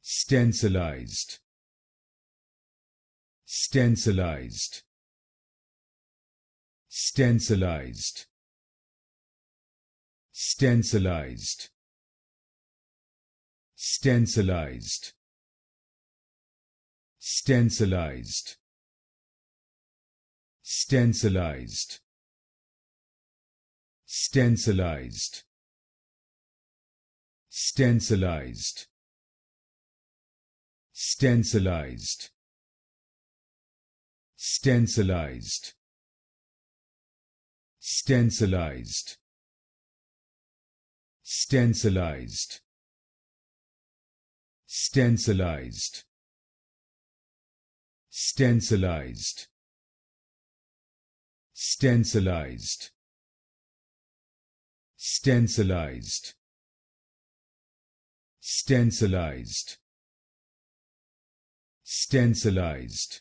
Stencilized. Stencilized. Stencilized. Stencilized. Stencilized. Stencilized. Stencilized. Stencilized. Stencilized. Stencilized. Stencilized. Stencilized. Stencilized. Stencilized. Stencilized. Stencilized. Stencilized. Stencilized. Stencilized.